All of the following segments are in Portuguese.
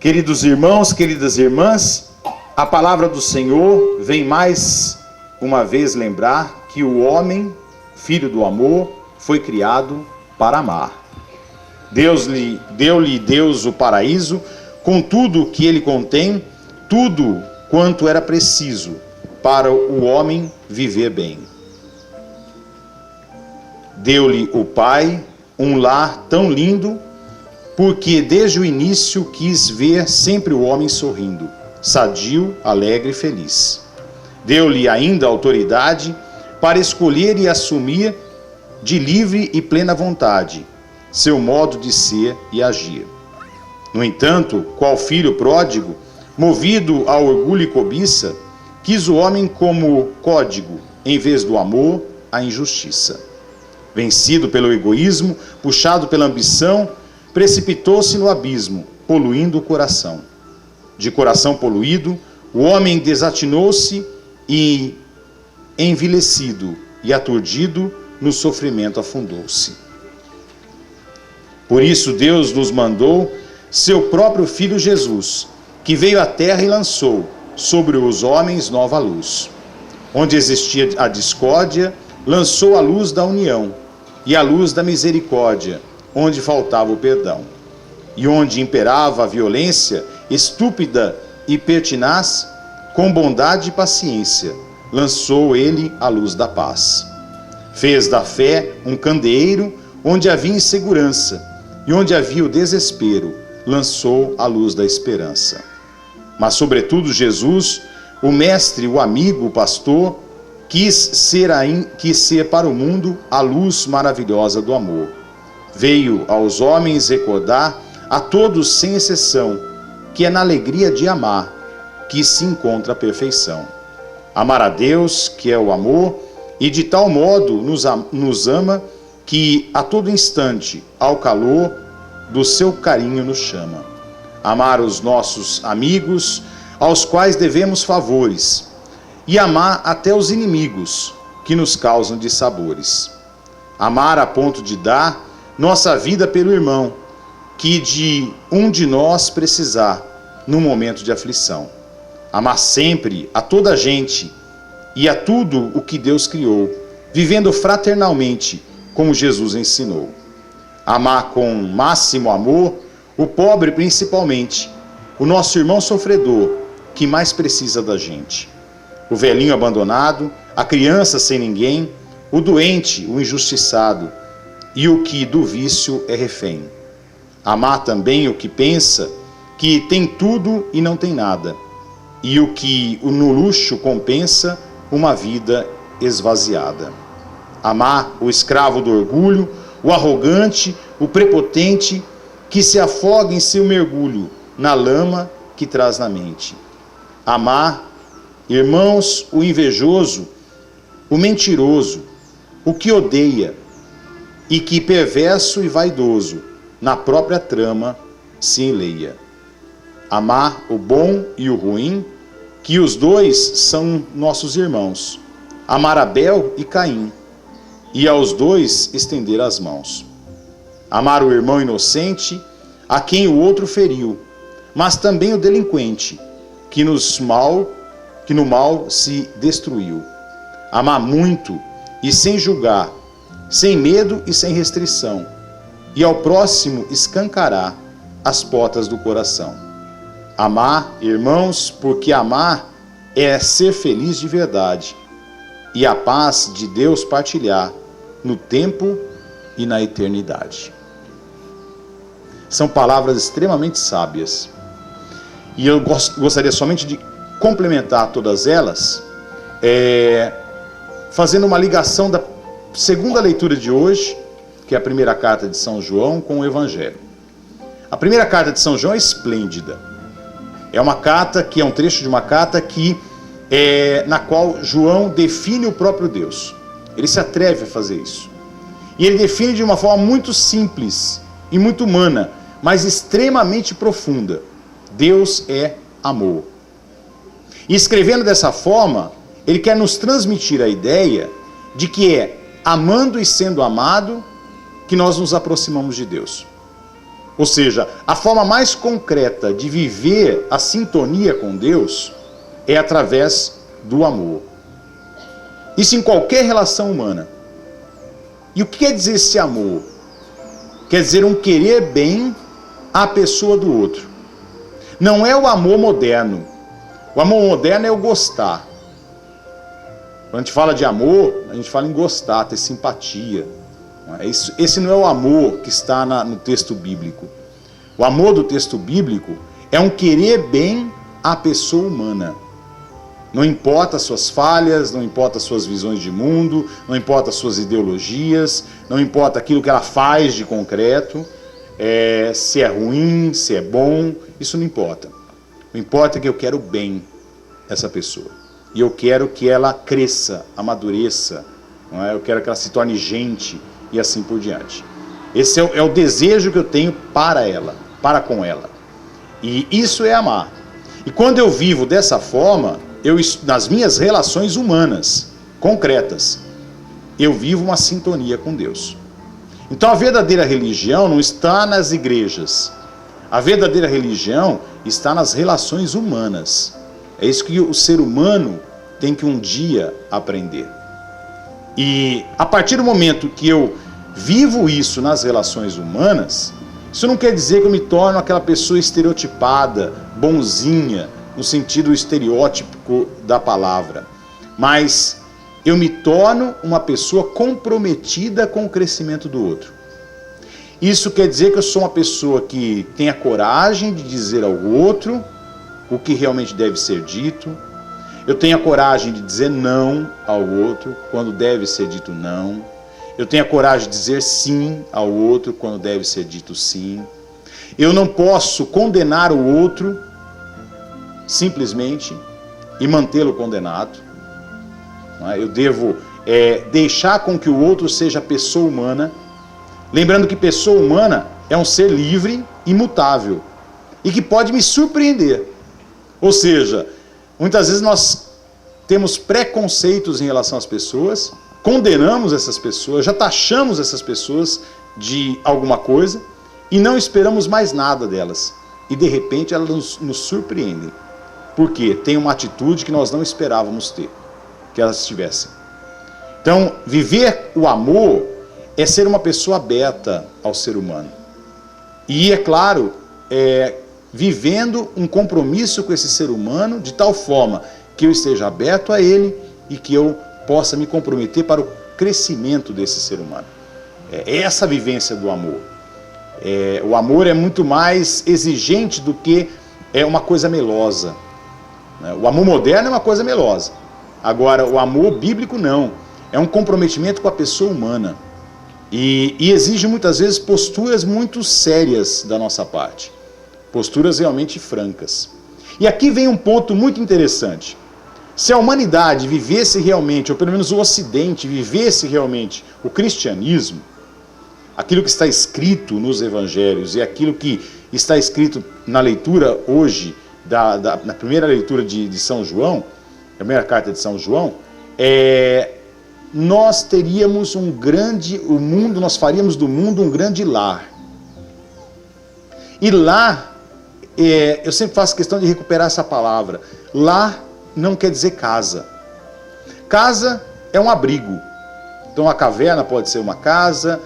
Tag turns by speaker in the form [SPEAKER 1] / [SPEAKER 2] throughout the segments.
[SPEAKER 1] Queridos irmãos, queridas irmãs, a palavra do Senhor vem mais uma vez lembrar que o homem, filho do amor, foi criado para amar. Deu-lhe Deus o paraíso, com tudo que ele contém, tudo quanto era preciso para o homem viver bem. Deu-lhe o Pai um lar tão lindo, porque desde o início quis ver sempre o homem sorrindo, sadio, alegre e feliz. Deu-lhe ainda autoridade para escolher e assumir de livre e plena vontade seu modo de ser e agir. No entanto, qual filho pródigo, movido a orgulho e cobiça, quis o homem como código, em vez do amor, a injustiça. Vencido pelo egoísmo, puxado pela ambição, precipitou-se no abismo, poluindo o coração. De coração poluído, o homem desatinou-se e, envilecido e aturdido, no sofrimento afundou-se. Por isso Deus nos mandou seu próprio Filho Jesus, que veio à terra e lançou sobre os homens nova luz. Onde existia a discórdia, lançou a luz da união e a luz da misericórdia, onde faltava o perdão. E onde imperava a violência, estúpida e pertinaz, com bondade e paciência, lançou ele a luz da paz. Fez da fé um candeeiro onde havia insegurança, e onde havia o desespero, lançou a luz da esperança. Mas, sobretudo, Jesus, o mestre, o amigo, o pastor, quis ser para o mundo a luz maravilhosa do amor. Veio aos homens recordar, a todos sem exceção, que é na alegria de amar que se encontra a perfeição. Amar a Deus, que é o amor, e de tal modo nos ama, que a todo instante, ao calor do seu carinho nos chama. Amar os nossos amigos, aos quais devemos favores, e amar até os inimigos, que nos causam dissabores. Amar a ponto de dar nossa vida pelo irmão, que de um de nós precisar, no momento de aflição. Amar sempre a toda a gente e a tudo o que Deus criou, vivendo fraternalmente, como Jesus ensinou. Amar com máximo amor o pobre principalmente, o nosso irmão sofredor, que mais precisa da gente. O velhinho abandonado, a criança sem ninguém, o doente, o injustiçado, e o que do vício é refém. Amar também o que pensa que tem tudo e não tem nada, e o que no luxo compensa uma vida esvaziada. Amar o escravo do orgulho, o arrogante, o prepotente, que se afoga em seu mergulho na lama que traz na mente. Amar, irmãos, o invejoso, o mentiroso, o que odeia, e que perverso e vaidoso, na própria trama se enleia. Amar o bom e o ruim, que os dois são nossos irmãos. Amar Abel e Caim, e aos dois estender as mãos. Amar o irmão inocente, a quem o outro feriu, mas também o delinquente, que no mal se destruiu. Amar muito e sem julgar, sem medo e sem restrição, e ao próximo escancarar as portas do coração. Amar, irmãos, porque amar é ser feliz de verdade, e a paz de Deus partilhar no tempo e na eternidade. São palavras extremamente sábias. E eu gostaria somente de complementar todas elas, fazendo uma ligação da segunda leitura de hoje, que é a primeira carta de São João, com o Evangelho. A primeira carta de São João é esplêndida. É uma carta que é um trecho de uma carta na qual João define o próprio Deus. Ele se atreve a fazer isso. E ele define de uma forma muito simples e muito humana, mas extremamente profunda. Deus é amor. E escrevendo dessa forma, ele quer nos transmitir a ideia de que é amando e sendo amado que nós nos aproximamos de Deus. Ou seja, a forma mais concreta de viver a sintonia com Deus é através do amor. Isso em qualquer relação humana. E o que quer dizer esse amor? Quer dizer um querer bem à pessoa do outro. Não é o amor moderno. O amor moderno é o gostar. Quando a gente fala de amor, a gente fala em gostar, ter simpatia. Esse não é o amor que está no texto bíblico. O amor do texto bíblico é um querer bem à pessoa humana. Não importa as suas falhas, não importa as suas visões de mundo, não importa as suas ideologias, não importa aquilo que ela faz de concreto, se é ruim, se é bom, isso não importa. O que importa é que eu quero bem essa pessoa. E eu quero que ela cresça, amadureça, não é? Eu quero que ela se torne gente e assim por diante. Esse é o desejo que eu tenho para ela, para com ela. E isso é amar. E quando eu vivo dessa forma, nas minhas relações humanas, concretas, eu vivo uma sintonia com Deus. Então a verdadeira religião não está nas igrejas. A verdadeira religião está nas relações humanas. É isso que o ser humano tem que um dia aprender. E a partir do momento que eu vivo isso nas relações humanas, isso não quer dizer que eu me torno aquela pessoa estereotipada, bonzinha, no sentido estereótipo da palavra. Mas eu me torno uma pessoa comprometida com o crescimento do outro. Isso quer dizer que eu sou uma pessoa que tem a coragem de dizer ao outro o que realmente deve ser dito. Eu tenho a coragem de dizer não ao outro quando deve ser dito não. Eu tenho a coragem de dizer sim ao outro quando deve ser dito sim. Eu não posso condenar o outro simplesmente e mantê-lo condenado. Eu devo deixar com que o outro seja pessoa humana, lembrando que pessoa humana é um ser livre, imutável e que pode me surpreender. Ou seja, muitas vezes nós temos preconceitos em relação às pessoas, condenamos essas pessoas, já taxamos essas pessoas de alguma coisa e não esperamos mais nada delas. E de repente elas nos surpreendem. Por quê? Tem uma atitude que nós não esperávamos ter, que elas tivessem. Então, viver o amor é ser uma pessoa aberta ao ser humano. E, é claro, vivendo um compromisso com esse ser humano de tal forma que eu esteja aberto a ele e que eu possa me comprometer para o crescimento desse ser humano. É essa a vivência do amor. O amor é muito mais exigente do que uma coisa melosa. O amor moderno é uma coisa melosa. Agora, o amor bíblico não. É um comprometimento com a pessoa humana. E exige muitas vezes posturas muito sérias da nossa parte. Posturas realmente francas. E aqui vem um ponto muito interessante. Se a humanidade vivesse realmente, ou pelo menos o Ocidente vivesse realmente o cristianismo, aquilo que está escrito nos evangelhos e aquilo que está escrito na leitura hoje, na primeira leitura de São João, a primeira carta de São João, nós teríamos nós faríamos do mundo um grande lar. E lar, eu sempre faço questão de recuperar essa palavra. Lar não quer dizer casa. Casa é um abrigo. Então a caverna pode ser uma casa,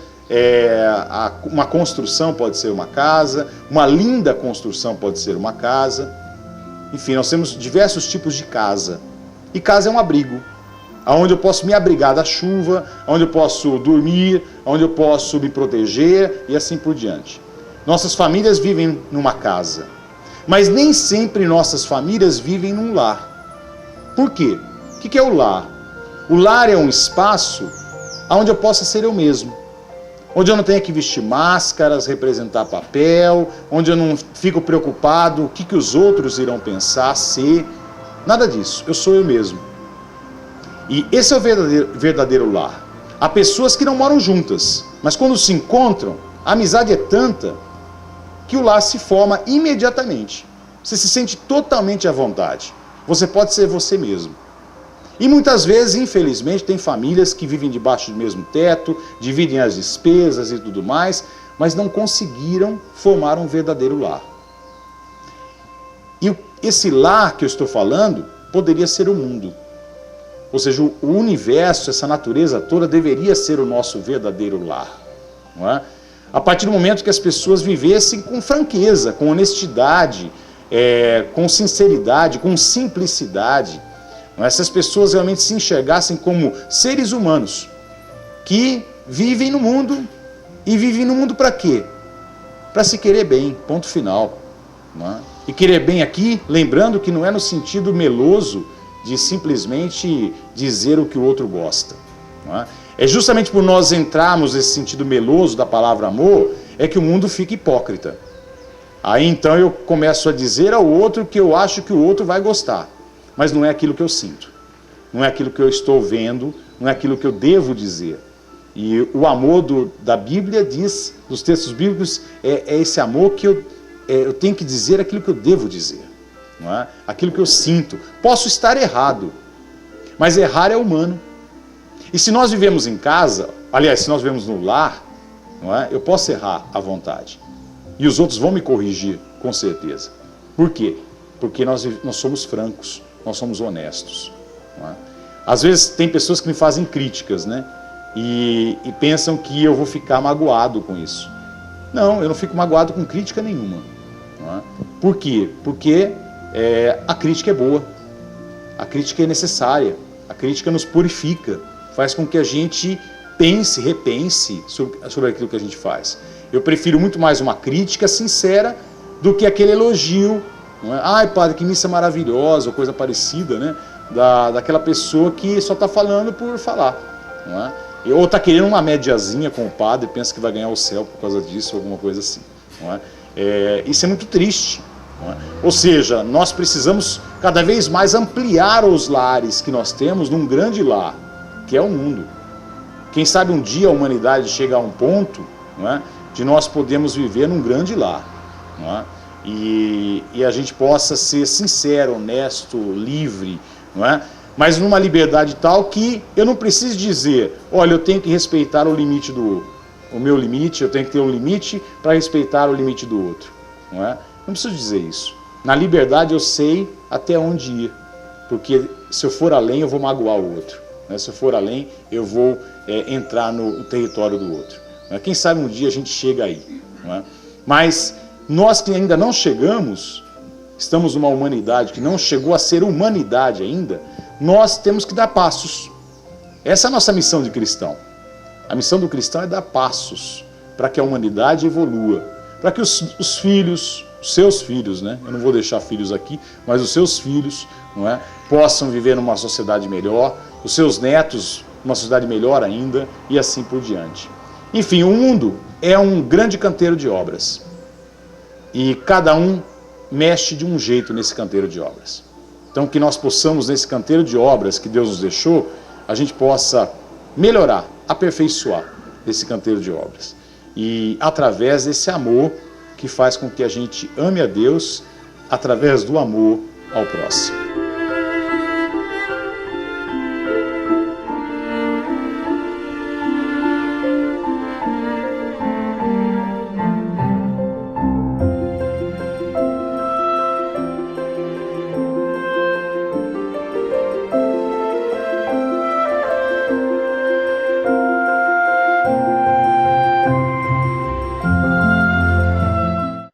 [SPEAKER 1] uma construção pode ser uma casa, uma linda construção pode ser uma casa. Enfim, nós temos diversos tipos de casa. E casa é um abrigo, onde eu posso me abrigar da chuva, onde eu posso dormir, onde eu posso me proteger e assim por diante. Nossas famílias vivem numa casa, mas nem sempre nossas famílias vivem num lar. Por quê? O que é o lar? O lar é um espaço onde eu possa ser eu mesmo, onde eu não tenho que vestir máscaras, representar papel, onde eu não fico preocupado o que os outros irão pensar, ser, nada disso, eu sou eu mesmo. E esse é o verdadeiro lar. Há pessoas que não moram juntas, mas quando se encontram, a amizade é tanta que o lar se forma imediatamente. Você se sente totalmente à vontade. Você pode ser você mesmo. E muitas vezes, infelizmente, tem famílias que vivem debaixo do mesmo teto, dividem as despesas e tudo mais, mas não conseguiram formar um verdadeiro lar. E esse lar que eu estou falando poderia ser o mundo. Ou seja, o universo, essa natureza toda deveria ser o nosso verdadeiro lar. Não é? A partir do momento que as pessoas vivessem com franqueza, com honestidade, com sinceridade, com simplicidade. Não é? Se as pessoas realmente se enxergassem como seres humanos que vivem no mundo, e vivem no mundo para quê? Para se querer bem, ponto final. Não é? E querer bem aqui, lembrando que não é no sentido meloso de simplesmente dizer o que o outro gosta. Não é? É justamente por nós entrarmos nesse sentido meloso da palavra amor, é que o mundo fica hipócrita. Aí então eu começo a dizer ao outro que eu acho que o outro vai gostar, mas não é aquilo que eu sinto, não é aquilo que eu estou vendo, não é aquilo que eu devo dizer. E o amor da Bíblia diz, dos textos bíblicos, é esse amor que eu tenho que dizer aquilo que eu devo dizer, não é? Aquilo que eu sinto. Posso estar errado, mas errar é humano. E se nós vivemos em casa, aliás, se nós vivemos no lar, não é? Eu posso errar à vontade. E os outros vão me corrigir, com certeza. Por quê? Porque nós somos francos, nós somos honestos. Não é? Às vezes tem pessoas que me fazem críticas, né? E pensam que eu vou ficar magoado com isso. Não, eu não fico magoado com crítica nenhuma. Não é? Por quê? Porque a crítica é boa, a crítica é necessária, a crítica nos purifica, faz com que a gente pense, repense sobre aquilo que a gente faz. Eu prefiro muito mais uma crítica sincera do que aquele elogio. Não é? Ai, padre, que missa maravilhosa, ou coisa parecida, né? Daquela pessoa que só está falando por falar. Não é? Ou está querendo uma médiazinha com o padre, pensa que vai ganhar o céu por causa disso, ou alguma coisa assim. Não é? Isso é muito triste. Não é? Ou seja, nós precisamos cada vez mais ampliar os lares que nós temos num grande lar, que é o mundo. Quem sabe um dia a humanidade chega a um ponto, não é, de nós podermos viver num grande lar. Não é? E a gente possa ser sincero, honesto, livre, não é? Mas numa liberdade tal que eu não preciso dizer, olha, eu tenho que respeitar o limite o meu limite, eu tenho que ter um limite para respeitar o limite do outro. Não é? Não preciso dizer isso. Na liberdade eu sei até onde ir, porque se eu for além eu vou magoar o outro. Né? Se eu for além eu vou entrar no território do outro. Não é? Quem sabe um dia a gente chega aí. Não é? Mas nós que ainda não chegamos, estamos numa humanidade que não chegou a ser humanidade ainda, nós temos que dar passos. Essa é a nossa missão de cristão. A missão do cristão é dar passos para que a humanidade evolua, para que os filhos, os seus filhos, né? Eu não vou deixar filhos aqui, mas os seus filhos, não é? Possam viver numa sociedade melhor, os seus netos numa sociedade melhor ainda, e assim por diante. Enfim, o mundo é um grande canteiro de obras. E cada um mexe de um jeito nesse canteiro de obras. Então que nós possamos, nesse canteiro de obras que Deus nos deixou, a gente possa melhorar, aperfeiçoar esse canteiro de obras. E através desse amor que faz com que a gente ame a Deus, através do amor ao próximo.